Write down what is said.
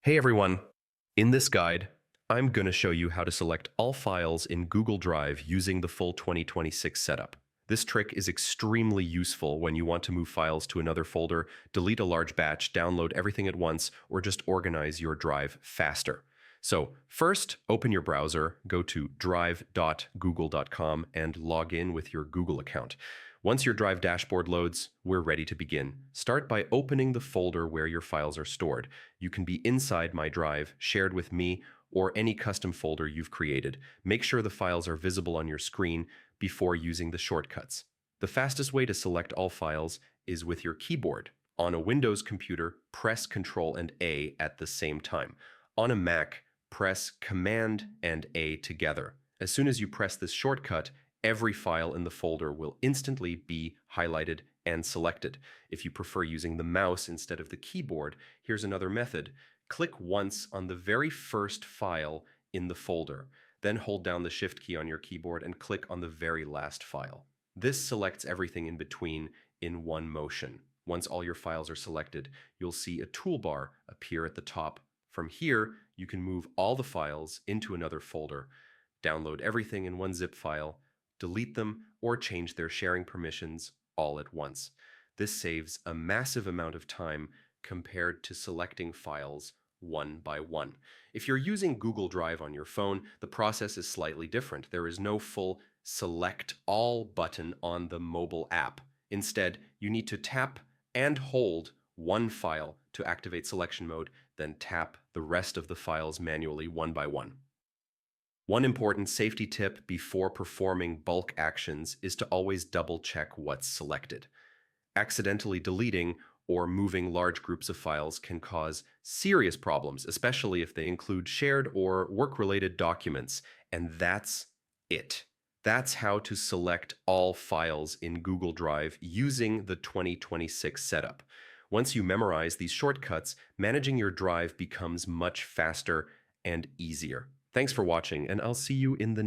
Hey everyone! In this guide, I'm going to show you how to select all files in Google Drive using the full 2026 setup. This trick is extremely useful when you want to move files to another folder, delete a large batch, download everything at once, or just organize your drive faster. So first, open your browser, go to drive.google.com and log in with your Google account. Once your Drive dashboard loads, we're ready to begin. Start by opening the folder where your files are stored. You can be inside My Drive, shared with me, or any custom folder you've created. Make sure the files are visible on your screen before using the shortcuts. The fastest way to select all files is with your keyboard. On a Windows computer, press Ctrl and A at the same time. On a Mac, press Command and A together. As soon as you press this shortcut, every file in the folder will instantly be highlighted and selected. If you prefer using the mouse instead of the keyboard, here's another method. Click once on the very first file in the folder, then hold down the Shift key on your keyboard and click on the very last file. This selects everything in between in one motion. Once all your files are selected, you'll see a toolbar appear at the top. From here, you can move all the files into another folder, download everything in one zip file, delete them, or change their sharing permissions all at once. This saves a massive amount of time compared to selecting files one by one. If you're using Google Drive on your phone, the process is slightly different. There is no full Select All button on the mobile app. Instead, you need to tap and hold one file to activate selection mode, then tap the rest of the files manually one by one. One important safety tip before performing bulk actions is to always double-check what's selected. Accidentally deleting or moving large groups of files can cause serious problems, especially if they include shared or work-related documents, and that's it. That's how to select all files in Google Drive using the 2026 setup. Once you memorize these shortcuts, managing your drive becomes much faster and easier. Thanks for watching, and I'll see you in the